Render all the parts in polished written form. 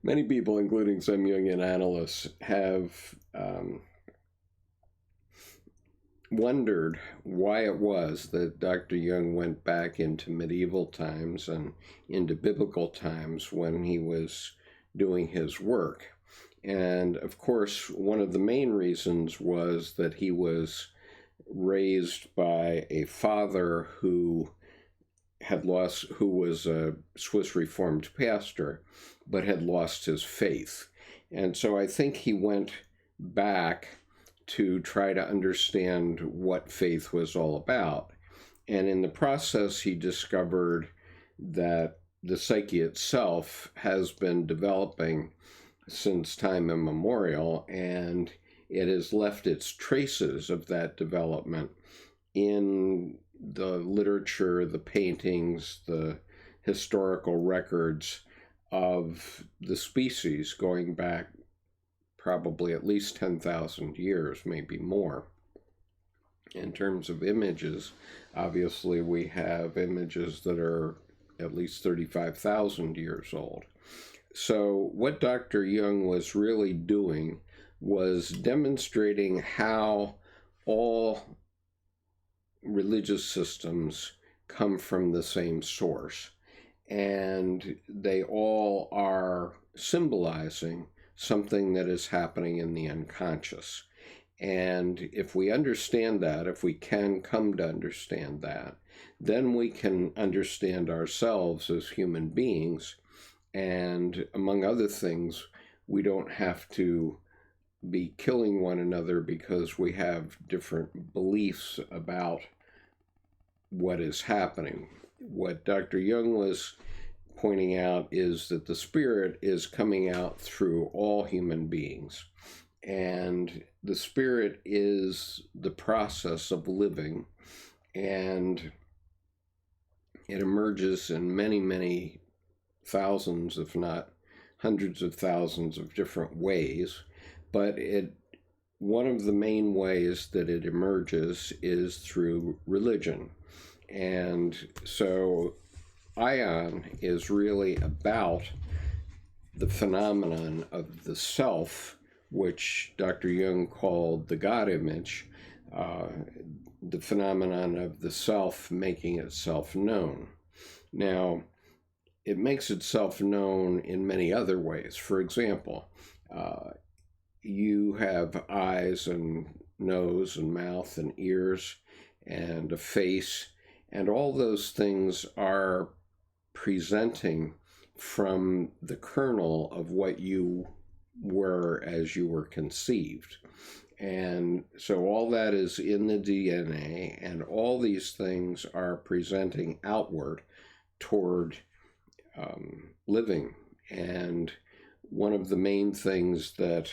many people, including some Jungian analysts, have wondered why it was that Dr. Jung went back into medieval times and into biblical times when he was doing his work. And of course, one of the main reasons was that he was raised by a father who was a Swiss Reformed pastor, but had lost his faith. And so I think he went back to try to understand what faith was all about. And in the process, he discovered that the psyche itself has been developing since time immemorial, and it has left its traces of that development in the literature, the paintings, the historical records of the species going back probably at least 10,000 years, maybe more. In terms of images, obviously we have images that are at least 35,000 years old. So what Dr. Jung was really doing was demonstrating how all religious systems come from the same source, and they all are symbolizing something that is happening in the unconscious. And if we understand that, if we can come to understand that, then we can understand ourselves as human beings. And among other things, we don't have to be killing one another because we have different beliefs about what is happening. What Dr. Jung was pointing out is that the spirit is coming out through all human beings. And the spirit is the process of living, and it emerges in many, many thousands, if not hundreds of thousands of different ways. But one of the main ways that it emerges is through religion. And so Aion is really about the phenomenon of the self, which Dr. Jung called the God image, the phenomenon of the self making itself known. Now, it makes itself known in many other ways. For example, you have eyes and nose and mouth and ears and a face, and all those things are presenting from the kernel of what you were as you were conceived. And so all that is in the DNA, and all these things are presenting outward toward living. And one of the main things that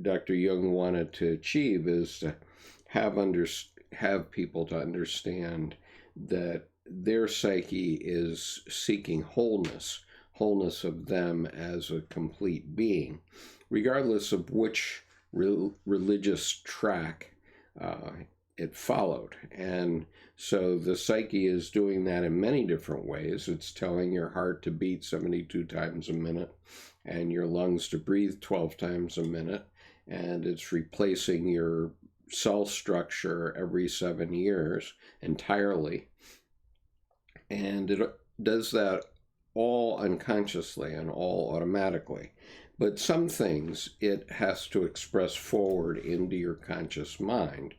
Dr. Jung wanted to achieve is to have people to understand that their psyche is seeking wholeness of them as a complete being, regardless of which religious track it followed. And so the psyche is doing that in many different ways. It's telling your heart to beat 72 times a minute and your lungs to breathe 12 times a minute, and it's replacing your cell structure every 7 years entirely. And it does that all unconsciously and all automatically. But some things it has to express forward into your conscious mind.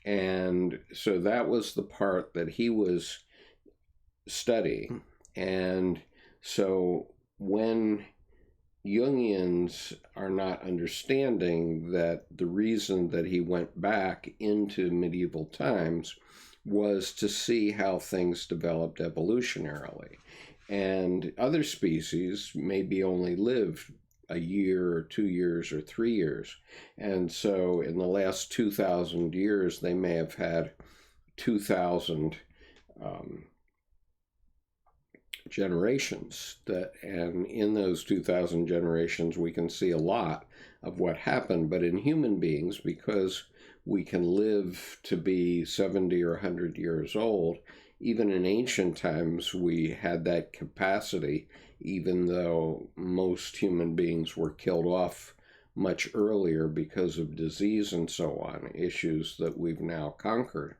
And so that was the part that he was studying. And so when Jungians are not understanding that the reason that he went back into medieval times was to see how things developed evolutionarily. And other species maybe only lived a year or 2 years or 3 years. And so in the last 2,000 years, they may have had 2,000 generations. And in those 2,000 generations, we can see a lot of what happened. But in human beings, because we can live to be 70 or 100 years old, even in ancient times, we had that capacity even though most human beings were killed off much earlier because of disease and so on, issues that we've now conquered.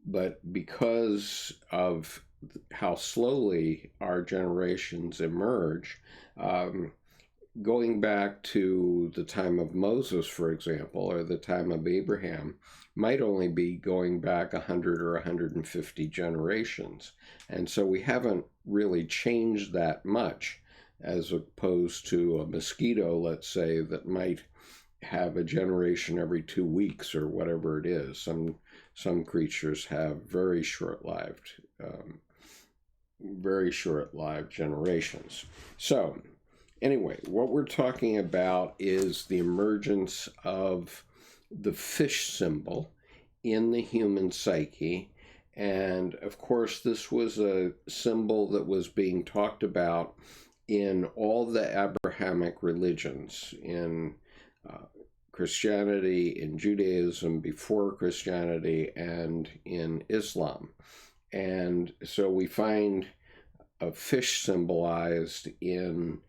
But because of how slowly our generations emerge, going back to the time of Moses, for example, or the time of Abraham, might only be going back 100 or 150 generations. And so we haven't really changed that much, as opposed to a mosquito, let's say, that might have a generation every 2 weeks or whatever it is. Some creatures have very short-lived generations. So anyway, what we're talking about is the emergence of the fish symbol in the human psyche. And of course, this was a symbol that was being talked about in all the Abrahamic religions, in Christianity, in Judaism before Christianity, and in Islam. And so we find a fish symbolized in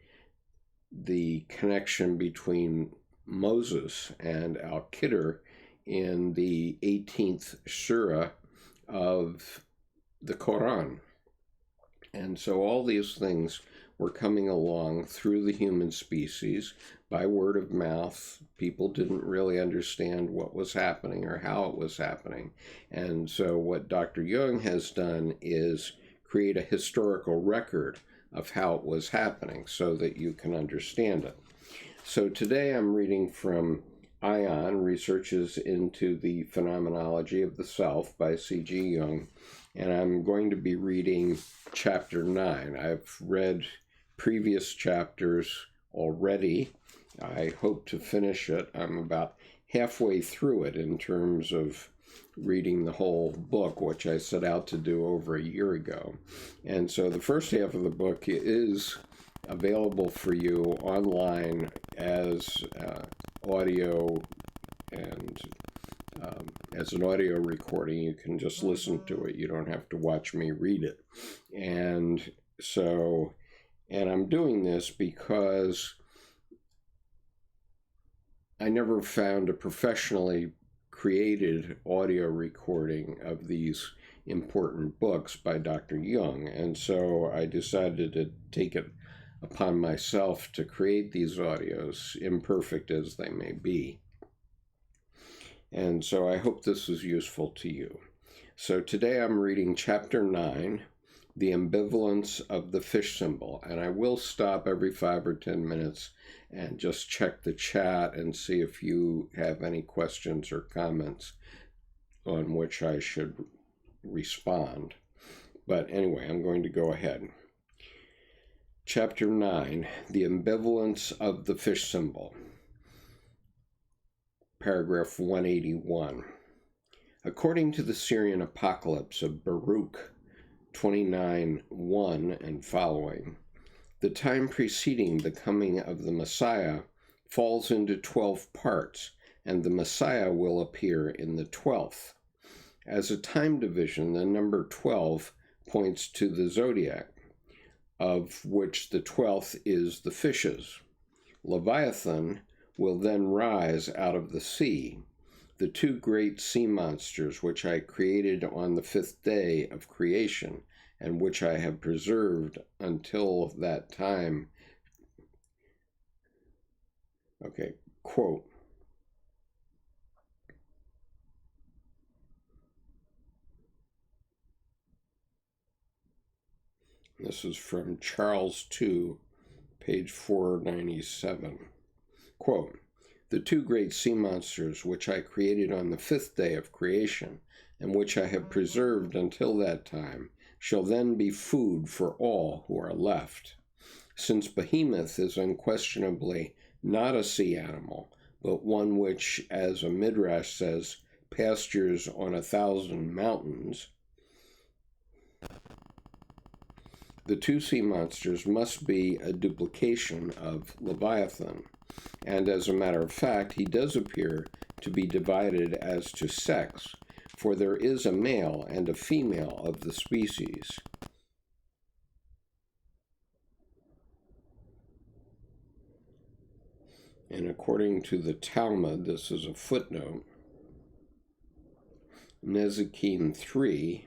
the connection between Moses and Al-Qidr in the 18th surah of the Quran. And so all these things were coming along through the human species by word of mouth. People didn't really understand what was happening or how it was happening. And so what Dr. Jung has done is create a historical record of how it was happening so that you can understand it. So today I'm reading from Aion, Researches into the Phenomenology of the Self by C.G. Jung, and I'm going to be reading chapter 9. I've read previous chapters already. I hope to finish it. I'm about halfway through it in terms of reading the whole book, which I set out to do over a year ago. And so the first half of the book is available for you online as audio and as an audio recording. You can just listen to it. You don't have to watch me read it. And I'm doing this because I never found a professionally created audio recording of these important books by Dr. Jung. And so I decided to take it upon myself to create these audios, imperfect as they may be. And so I hope this is useful to you. So today I'm reading chapter 9, The Ambivalence of the Fish Symbol. And I will stop every 5 or 10 minutes and just check the chat and see if you have any questions or comments on which I should respond. But anyway, I'm going to go ahead. Chapter 9, The Ambivalence of the Fish Symbol. Paragraph 181. According to the Syrian Apocalypse of Baruch 29:1 and following, the time preceding the coming of the Messiah falls into 12 parts, and the Messiah will appear in the 12th. As a time division, the number 12 points to the Zodiac, of which the 12th is the fishes. Leviathan will then rise out of the sea, the 2 great sea monsters which I created on the 5th day of creation, and which I have preserved until that time. Okay, quote. This is from Charles II, page 497. Quote, the 2 great sea monsters which I created on the 5th day of creation, and which I have preserved until that time, shall then be food for all who are left. Since Behemoth is unquestionably not a sea animal, but one which, as a midrash says, pastures on 1,000 mountains, the 2 sea monsters must be a duplication of Leviathan, and as a matter of fact, he does appear to be divided as to sex, for there is a male and a female of the species. And according to the Talmud, this is a footnote, Nezikim 3,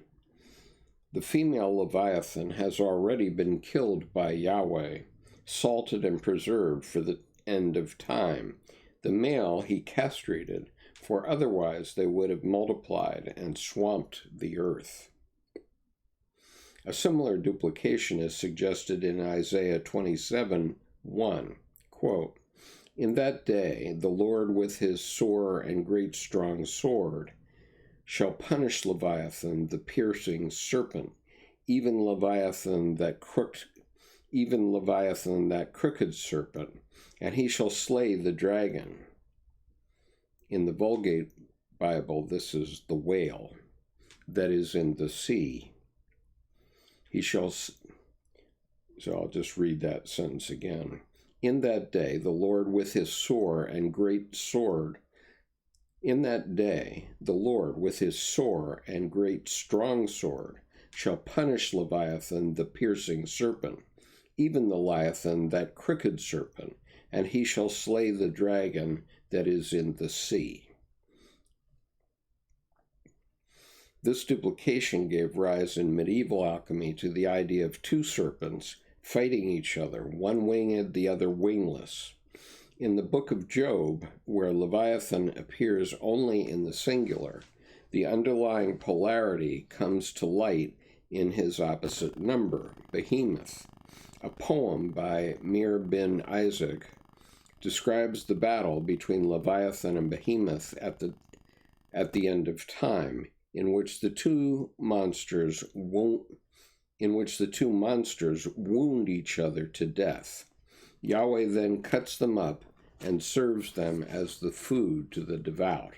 the female Leviathan has already been killed by Yahweh, salted and preserved for the end of time. The male he castrated, for otherwise they would have multiplied and swamped the earth. A similar duplication is suggested in Isaiah 27:1. Quote, in that day the Lord with his sore and great strong sword shall punish Leviathan the piercing serpent, even Leviathan that crooked serpent, and he shall slay the dragon. In the Vulgate Bible, this is the whale that is in the sea. So I'll just read that sentence again. In that day, the Lord with his sore and great sword, in that day, the Lord with his sore and great strong sword shall punish Leviathan the piercing serpent, even the Leviathan that crooked serpent, and he shall slay the dragon that is in the sea. This duplication gave rise in medieval alchemy to the idea of two serpents fighting each other, one winged, the other wingless. In the book of Job, where Leviathan appears only in the singular, the underlying polarity comes to light in his opposite number, Behemoth. A poem by Mir bin Isaac describes the battle between Leviathan and Behemoth at the end of time, in which the two monsters wound each other to death. Yahweh then cuts them up and serves them as the food to the devout.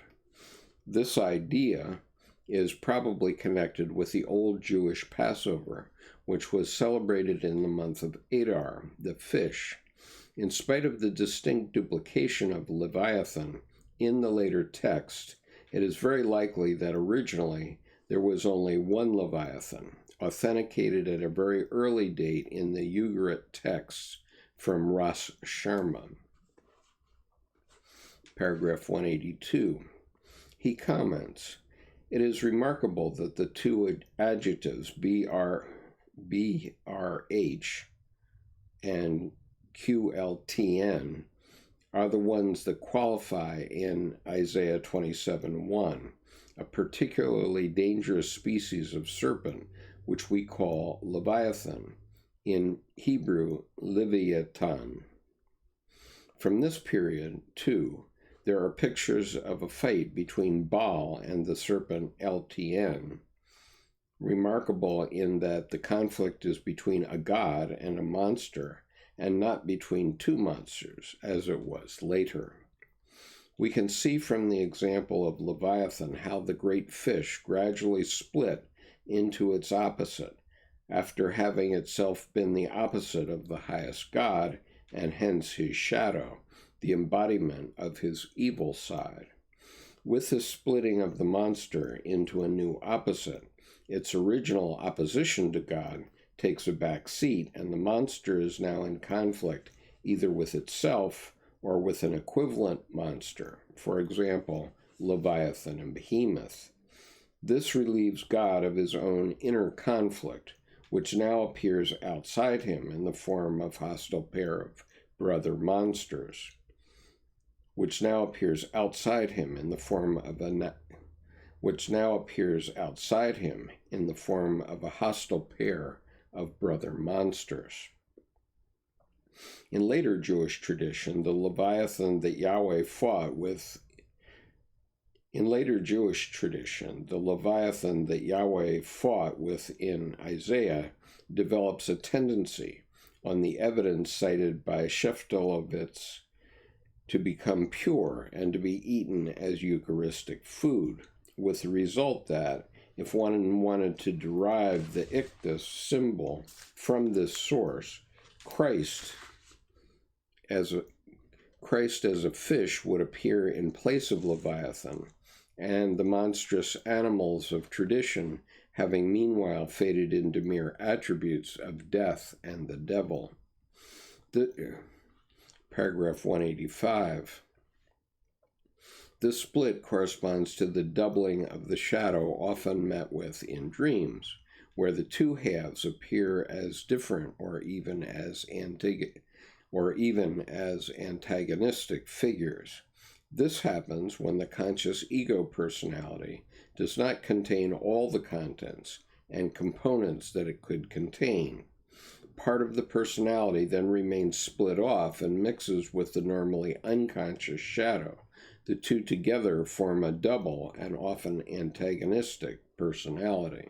This idea is probably connected with the old Jewish Passover, which was celebrated in the month of Adar, the fish. In spite of the distinct duplication of Leviathan in the later text, it is very likely that originally there was only one Leviathan, authenticated at a very early date in the Ugarit texts from Ras Sharma. Paragraph 182. He comments, it is remarkable that the two adjectives BRH and QLTN are the ones that qualify in Isaiah 27:1, a particularly dangerous species of serpent, which we call Leviathan, in Hebrew, Leviathan. From this period, too, there are pictures of a fight between Baal and the serpent LTN, remarkable in that the conflict is between a god and a monster, and not between two monsters, as it was later. We can see from the example of Leviathan how the great fish gradually split into its opposite, after having itself been the opposite of the highest god, and hence his shadow, the embodiment of his evil side. With the splitting of the monster into a new opposite, its original opposition to God takes a back seat, and the monster is now in conflict either with itself or with an equivalent monster, for example, Leviathan and Behemoth. This relieves God of his own inner conflict, which now appears outside him in the form of hostile pair of brother monsters, which now appears outside him in the form of a hostile pair of brother monsters. In later Jewish tradition, the Leviathan that Yahweh fought with in Isaiah develops a tendency, on the evidence cited by Sheftelovitz, to become pure and to be eaten as Eucharistic food, with the result that, if one wanted to derive the ichthus symbol from this source, Christ as a fish would appear in place of Leviathan, and the monstrous animals of tradition having meanwhile faded into mere attributes of death and the devil. paragraph 185. This split corresponds to the doubling of the shadow often met with in dreams, where the two halves appear as different or even as antagonistic figures. This happens when the conscious ego personality does not contain all the contents and components that it could contain. Part of the personality then remains split off and mixes with the normally unconscious shadow. The two together form a double and often antagonistic personality.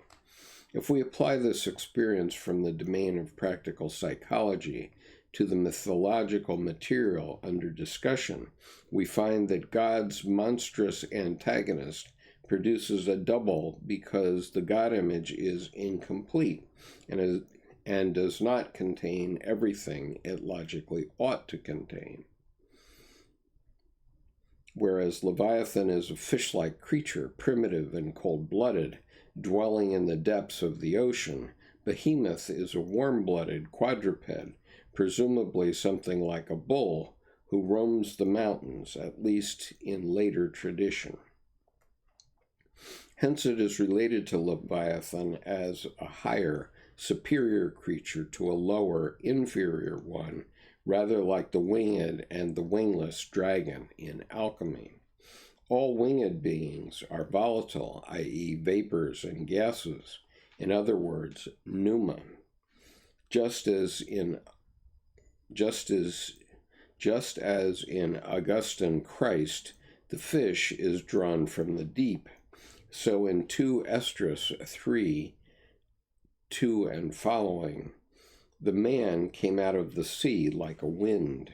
If we apply this experience from the domain of practical psychology to the mythological material under discussion, we find that God's monstrous antagonist produces a double because the God image is incomplete and does not contain everything it logically ought to contain. Whereas Leviathan is a fish-like creature, primitive and cold-blooded, dwelling in the depths of the ocean, Behemoth is a warm-blooded quadruped, presumably something like a bull, who roams the mountains, at least in later tradition. Hence it is related to Leviathan as a higher, superior creature to a lower, inferior one, rather like the winged and the wingless dragon in alchemy. All winged beings are volatile, i.e., vapors and gases, in other words, pneuma. Just as in Augustine Christ, the fish is drawn from the deep, so in 2 Esdras 3, 2 and following, the man came out of the sea like a wind.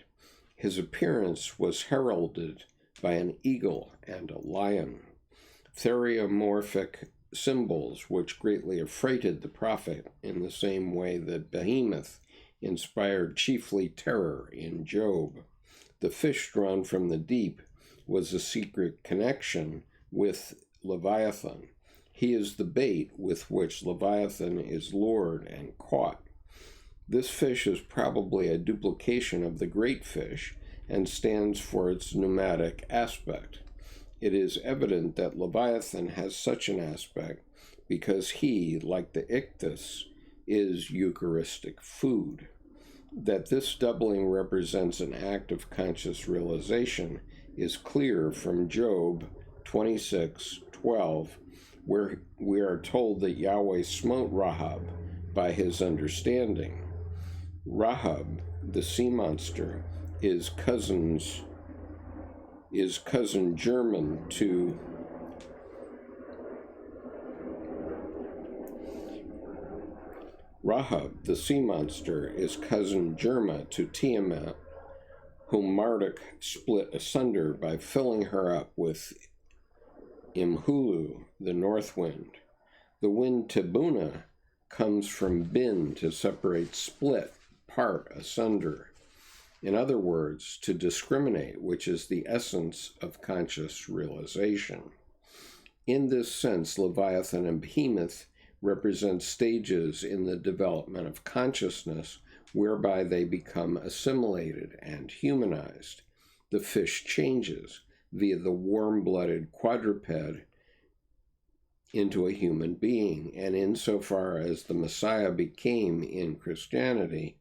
His appearance was heralded by an eagle and a lion, theriomorphic symbols which greatly affrighted the prophet in the same way that Behemoth inspired chiefly terror in Job. The fish drawn from the deep was a secret connection with Leviathan. He is the bait with which Leviathan is lured and caught. This fish is probably a duplication of the great fish and stands for its pneumatic aspect. It is evident that Leviathan has such an aspect because he, like the ichthys, is Eucharistic food. That this doubling represents an act of conscious realization is clear from Job 26:12, where we are told that Yahweh smote Rahab by his understanding. Rahab, the sea monster, is cousin German to Rahab, the sea monster, is cousin Germa to Tiamat, whom Marduk split asunder by filling her up with Imhulu, the north wind. The wind Tabuna comes from bin, to separate, split, part, asunder. In other words, to discriminate, which is the essence of conscious realization. In this sense, Leviathan and Behemoth represent stages in the development of consciousness whereby they become assimilated and humanized. The fish changes via the warm-blooded quadruped into a human being, and insofar as the Messiah became, in Christianity,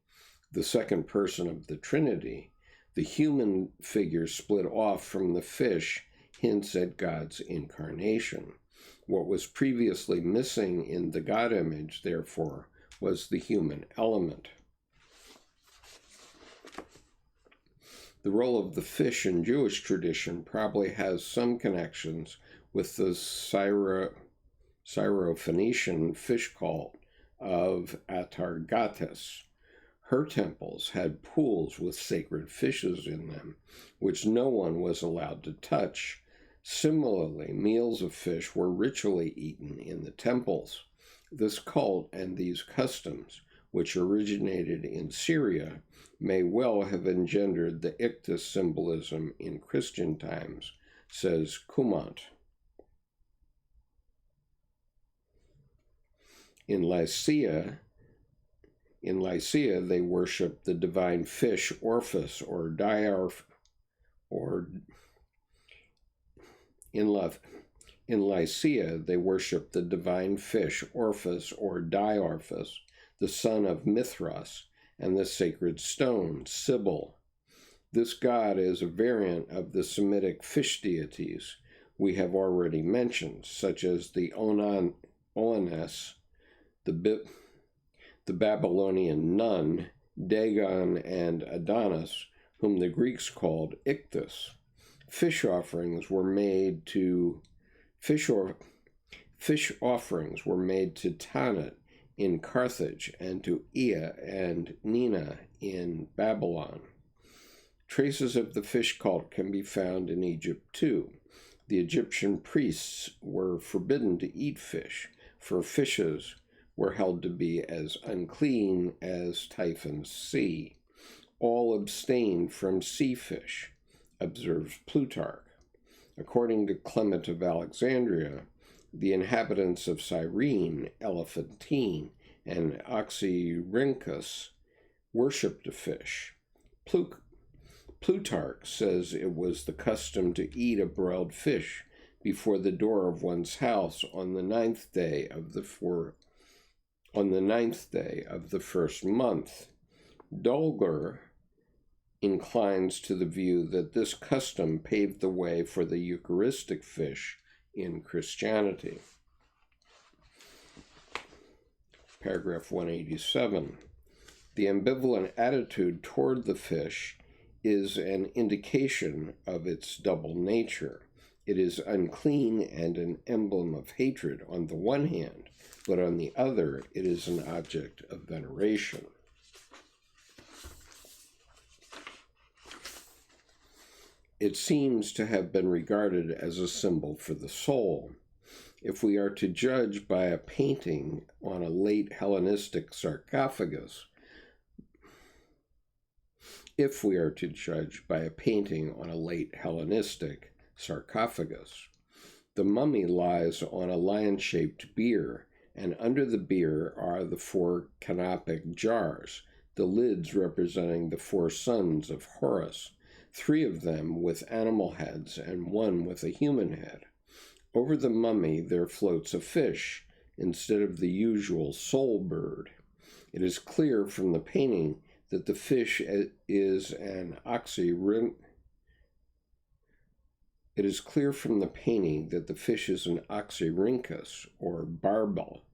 the second person of the Trinity, the human figure split off from the fish hints at God's incarnation. What was previously missing in the God image, therefore, was the human element. The role of the fish in Jewish tradition probably has some connections with the Syro-Phoenician fish cult of Atargatis. Her temples had pools with sacred fishes in them, which no one was allowed to touch. Similarly, meals of fish were ritually eaten in the temples. This cult and these customs, which originated in Syria, may well have engendered the ichthys symbolism in Christian times, says Cumont. In Lycia, In Lycia, they worship the divine fish Orpheus or in Lycia, they worship the divine fish Orpheus or Diorphus, the son of Mithras, and the sacred stone, Sibyl. This god is a variant of the Semitic fish deities we have already mentioned, such as the Oannes, the Babylonian Nun, Dagon, and Adonis, whom the Greeks called Ichthus. Fish offerings were made to Tanit in Carthage and to Ea and Nina in Babylon. Traces of the fish cult can be found in Egypt too. The Egyptian priests were forbidden to eat fish, for fishes were held to be as unclean as Typhon's sea. All abstained from sea fish, observes Plutarch. According to Clement of Alexandria, the inhabitants of Cyrene, Elephantine, and Oxyrhynchus worshipped a fish. Plutarch says it was the custom to eat a broiled fish before the door of one's house on the ninth day of the first month. Dulger inclines to the view that this custom paved the way for the Eucharistic fish in Christianity. Paragraph 187. The ambivalent attitude toward the fish is an indication of its double nature. It is unclean and an emblem of hatred on the one hand, but on the other, it is an object of veneration. It seems to have been regarded as a symbol for the soul. If we are to judge by a painting on a late Hellenistic sarcophagus, the mummy lies on a lion-shaped bier, and under the bier are the four canopic jars, the lids representing the four sons of Horus, 3 of them with animal heads and 1 with a human head. Over the mummy there floats a fish instead of the usual soul bird. It is clear from the painting that the fish is an Oxyrhynchus, or barbel,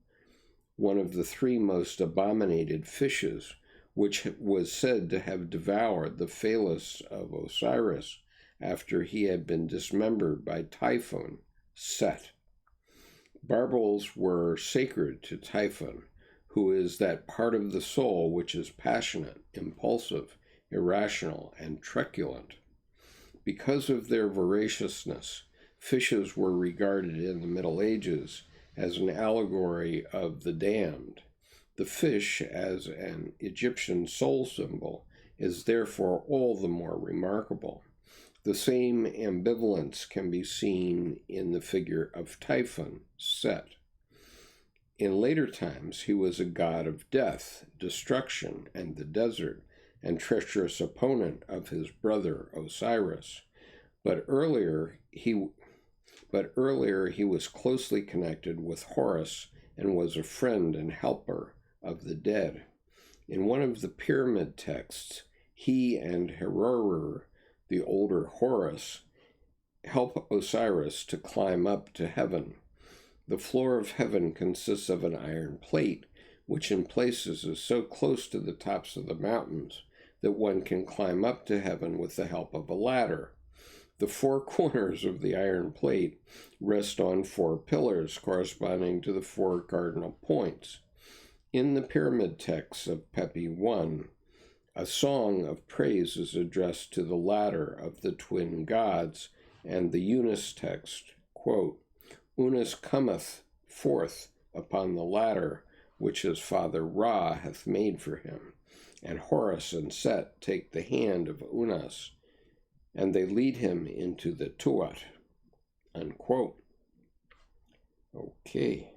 one of the 3 most abominated fishes, which was said to have devoured the phallus of Osiris after he had been dismembered by Typhon, Set. Barbels were sacred to Typhon, who is that part of the soul which is passionate, impulsive, irrational, and truculent. Because of their voraciousness, fishes were regarded in the Middle Ages as an allegory of the damned. The fish, as an Egyptian soul symbol, is therefore all the more remarkable. The same ambivalence can be seen in the figure of Typhon, Set. In later times, he was a god of death, destruction, and the desert, and treacherous opponent of his brother Osiris. But earlier he was closely connected with Horus and was a friend and helper of the dead. In one of the pyramid texts, he and Herorer, the older Horus, help Osiris to climb up to heaven. The floor of heaven consists of an iron plate, which in places is so close to the tops of the mountains that one can climb up to heaven with the help of a ladder. The 4 corners of the iron plate rest on 4 pillars corresponding to the 4 cardinal points. In the pyramid texts of Pepi I, a song of praise is addressed to the ladder of the twin gods, and the Unis text, quote, Unis cometh forth upon the ladder which his father Ra hath made for him, and Horus and Set take the hand of Unas, and they lead him into the Tuat, unquote. Okay.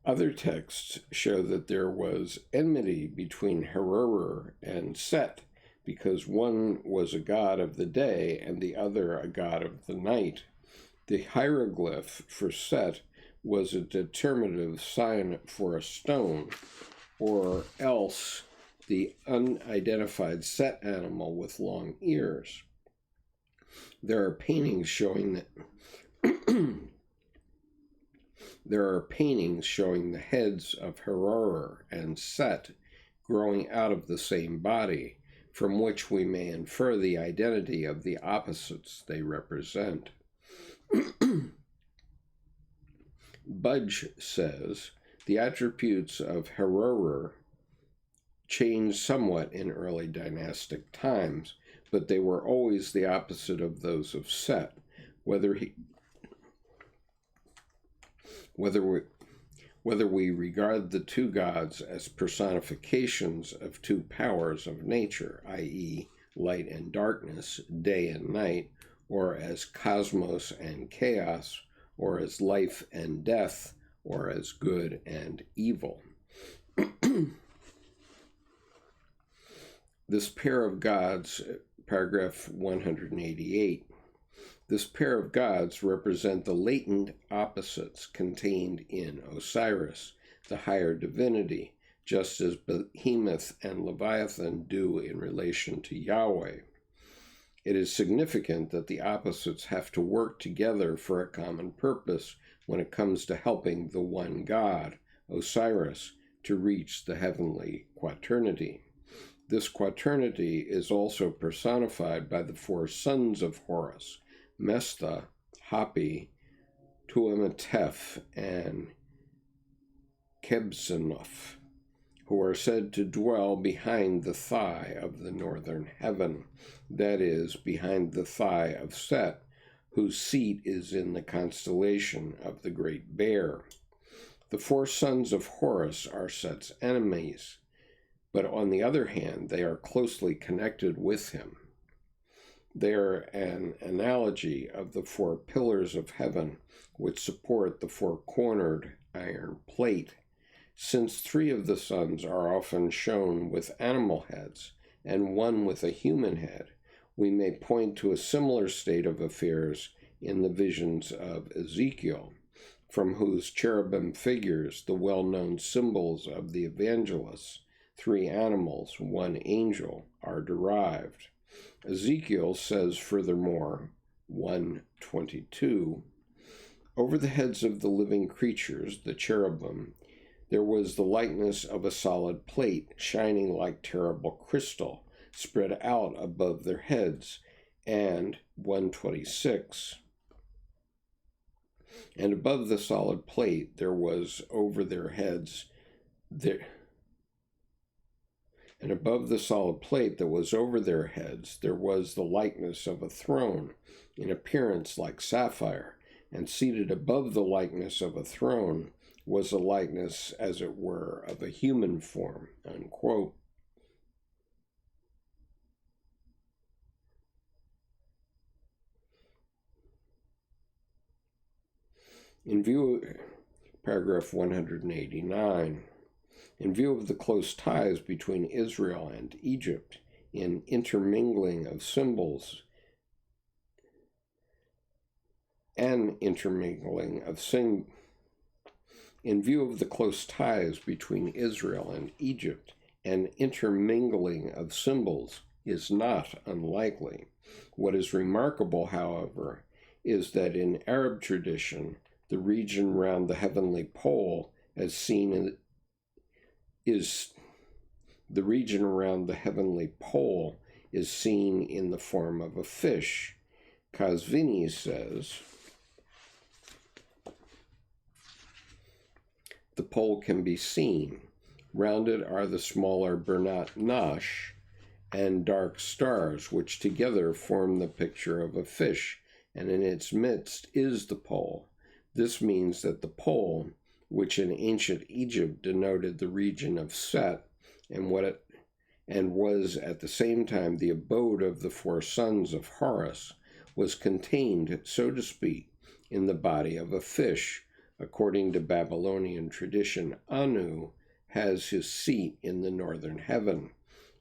Other texts show that there was enmity between Horus and Set, because one was a god of the day and the other a god of the night. The hieroglyph for Set was a determinative sign for a stone, or else the unidentified Set animal with long ears. There are paintings showing that the heads of Horus and Set growing out of the same body, from which we may infer the identity of the opposites they represent. Budge says, the attributes of Horus changed somewhat in early dynastic times, but they were always the opposite of those of Set. Whether we regard the two gods as personifications of two powers of nature, i.e., light and darkness, day and night, or as cosmos and chaos, or as life and death, or as good and evil. This pair of gods, paragraph 188, this pair of gods represent the latent opposites contained in Osiris, the higher divinity, just as Behemoth and Leviathan do in relation to Yahweh. It is significant that the opposites have to work together for a common purpose when it comes to helping the one God, Osiris, to reach the heavenly quaternity. This quaternity is also personified by the four sons of Horus, Mesta, Hapi, Tuamatef, and Kebsenoth, who are said to dwell behind the thigh of the northern heaven, that is, behind the thigh of Set, whose seat is in the constellation of the Great Bear. The four sons of Horus are Set's enemies, but on the other hand, they are closely connected with him. They are an analogy of the four pillars of heaven, which support the four-cornered iron plate. Since three of the sons are often shown with animal heads and one with a human head, we may point to a similar state of affairs in the visions of Ezekiel, from whose cherubim figures the well-known symbols of the evangelists, three animals, one angel, are derived. Ezekiel says furthermore, 1:22, over the heads of the living creatures, the cherubim, there was the likeness of a solid plate, shining like terrible crystal, spread out above their heads, and 1:26, and above the solid plate there was over their heads and above the solid plate that was over their heads there was the likeness of a throne, in appearance like sapphire, and seated above the likeness of a throne was a likeness, as it were, of a human form, unquote. In view, paragraph 189, in view of the close ties between Israel and Egypt in intermingling of symbols and intermingling of in view of the close ties between Israel and Egypt, an intermingling of symbols is not unlikely. What is remarkable, however, is that in Arab tradition, the region round the heavenly pole as seen in the region around the heavenly pole is seen in the form of a fish. Kazvini says, the pole can be seen. Round it are the smaller Bernat Nash and dark stars, which together form the picture of a fish, and in its midst is the pole. This means that the pole, which in ancient Egypt denoted the region of Set, and was at the same time the abode of the four sons of Horus, was contained, so to speak, in the body of a fish, According to Babylonian tradition, Anu has his seat in the northern heaven.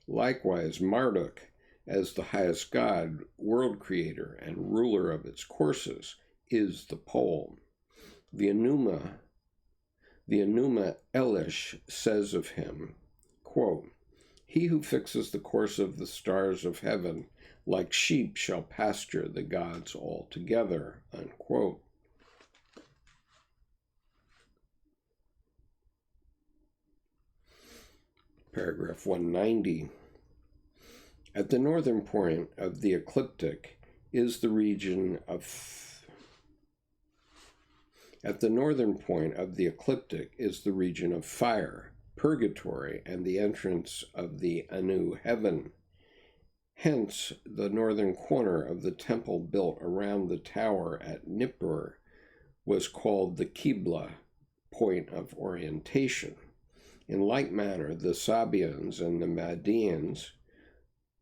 Likewise, Marduk, as the highest god, world creator, and ruler of its courses, is the pole. The Enuma Elish says of him, quote, "He who fixes the course of the stars of heaven, like sheep shall pasture the gods altogether," unquote. Paragraph 190. At the northern point of the ecliptic is the region of fire, purgatory, and the entrance of the Anu heaven. Hence, the northern corner of the temple built around the tower at Nippur was called the Qibla, point of orientation. In like manner, the Sabians and the Medians,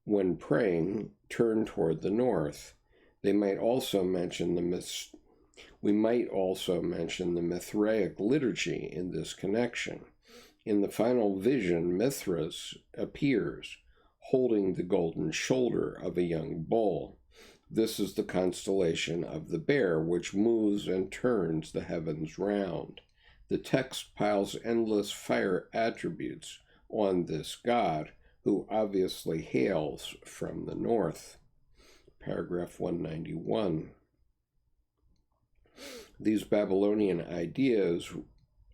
when praying, turn toward the north. We might also mention the Mithraic liturgy in this connection. In the final vision, Mithras appears, holding the golden shoulder of a young bull. This is the constellation of the bear, which moves and turns the heavens round. The text piles endless fire attributes on this god, who obviously hails from the north. Paragraph 191. These Babylonian ideas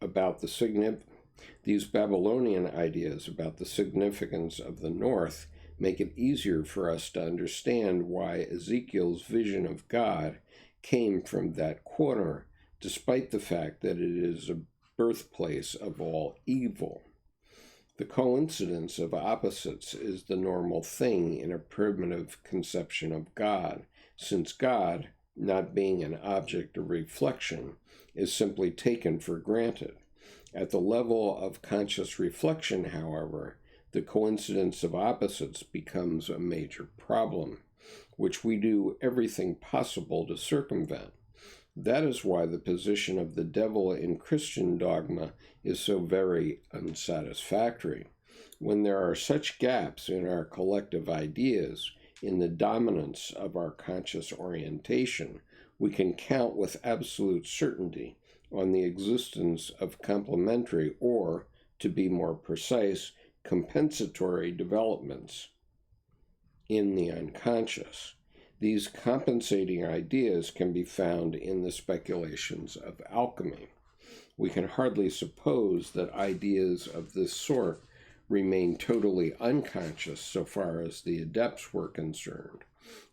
about the significance of the north make it easier for us to understand why Ezekiel's vision of God came from that corner, despite the fact that it is a birthplace of all evil. The coincidence of opposites is the normal thing in a primitive conception of God, since God, not being an object of reflection, is simply taken for granted. At the level of conscious reflection, however, the coincidence of opposites becomes a major problem, which we do everything possible to circumvent. That is why the position of the devil in Christian dogma is so very unsatisfactory. When there are such gaps in our collective ideas, in the dominance of our conscious orientation, we can count with absolute certainty on the existence of complementary, or, to be more precise, compensatory developments in the unconscious. These compensating ideas can be found in the speculations of alchemy. We can hardly suppose that ideas of this sort remain totally unconscious so far as the adepts were concerned.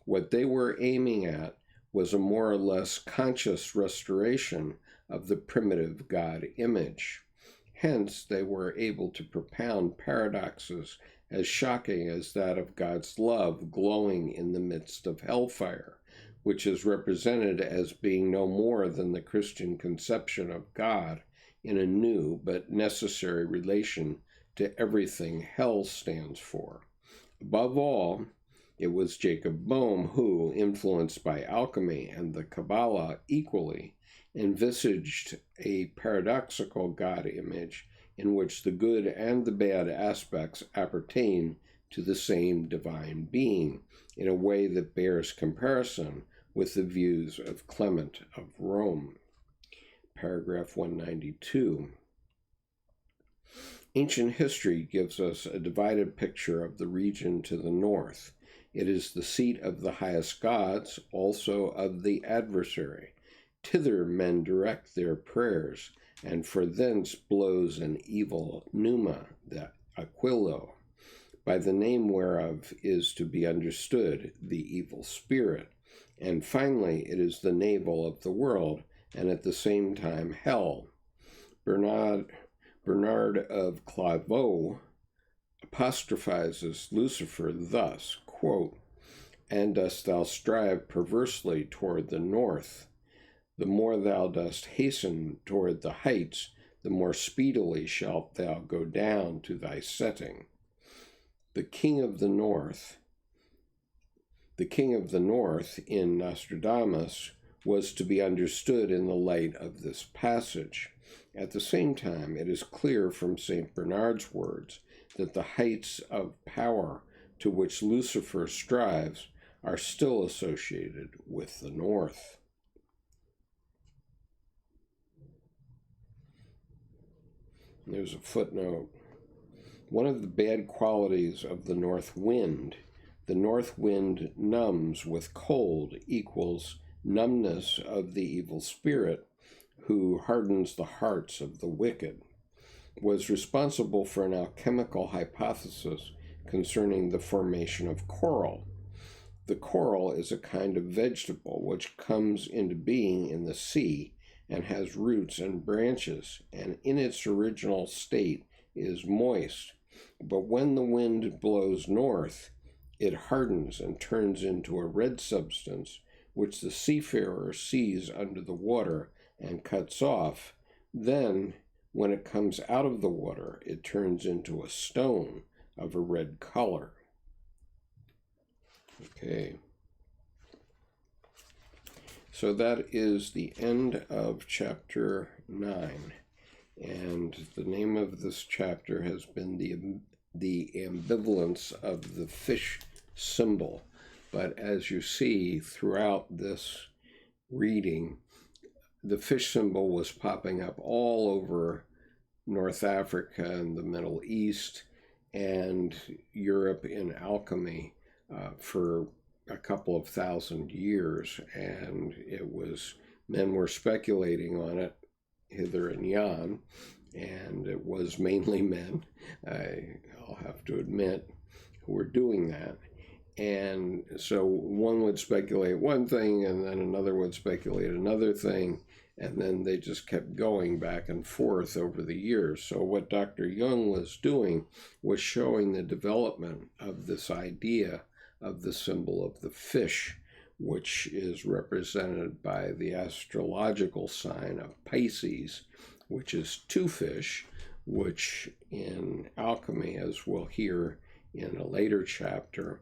What they were aiming at was a more or less conscious restoration of the primitive God image. Hence, they were able to propound paradoxes as shocking as that of God's love glowing in the midst of hellfire, which is represented as being no more than the Christian conception of God in a new but necessary relation to everything hell stands for. Above all, it was Jacob Boehme who, influenced by alchemy and the Kabbalah equally, envisaged a paradoxical God image in which the good and the bad aspects appertain to the same divine being, in a way that bears comparison with the views of Clement of Rome. Paragraph 192. Ancient history gives us a divided picture of the region to the north. It is the seat of the highest gods, also of the adversary. Thither men direct their prayers, and for thence blows an evil pneuma, the aquilo, by the name whereof is to be understood the evil spirit. And finally, it is the navel of the world, and at the same time hell. Bernard of Clairvaux apostrophizes Lucifer thus, quote, "And dost thou strive perversely toward the north? The more thou dost hasten toward the heights, the more speedily shalt thou go down to thy setting." The king of the north in Nostradamus was to be understood in the light of this passage. At the same time, it is clear from St. Bernard's words that the heights of power to which Lucifer strives are still associated with the north. There's a footnote. One of the bad qualities of the north wind numbs with cold equals numbness of the evil spirit who hardens the hearts of the wicked, was responsible for an alchemical hypothesis concerning the formation of coral. The coral is a kind of vegetable which comes into being in the sea and has roots and branches, and in its original state is moist. But when the wind blows north, it hardens and turns into a red substance, which the seafarer sees under the water and cuts off. Then, when it comes out of the water, it turns into a stone of a red color. Okay. So that is the end of chapter 9. And the name of this chapter has been the ambivalence of the fish symbol. But as you see throughout this reading, the fish symbol was popping up all over North Africa and the Middle East and Europe in alchemy for a couple of thousand years, and men were speculating on it hither and yon, and it was mainly men, I'll have to admit, who were doing that. And so one would speculate one thing, and then another would speculate another thing, and then they just kept going back and forth over the years. So what Dr. Jung was doing was showing the development of this idea of the symbol of the fish, which is represented by the astrological sign of Pisces, which is two fish, which in alchemy, as we'll hear in a later chapter,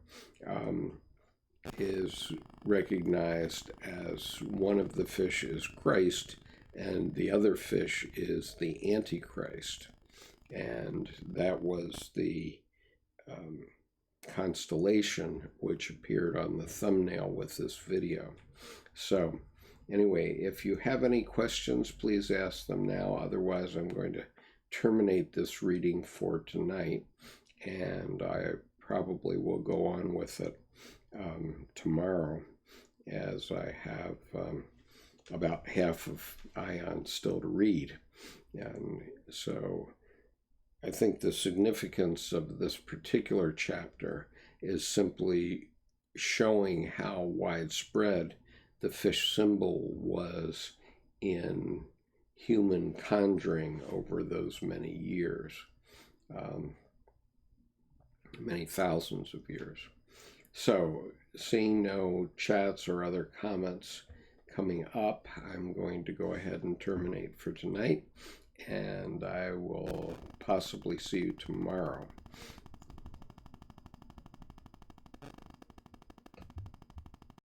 is recognized as one of the fish is Christ and the other fish is the Antichrist. And that was the constellation which appeared on the thumbnail with this video. So anyway, if you have any questions, please ask them now. Otherwise, I'm going to terminate this reading for tonight, and I probably will go on with it tomorrow, as I have about half of Aion still to read. And so I think the significance of this particular chapter is simply showing how widespread the fish symbol was in human conjuring over those many years, many thousands of years. So, seeing no chats or other comments coming up, I'm going to go ahead and terminate for tonight, and I will possibly see you tomorrow.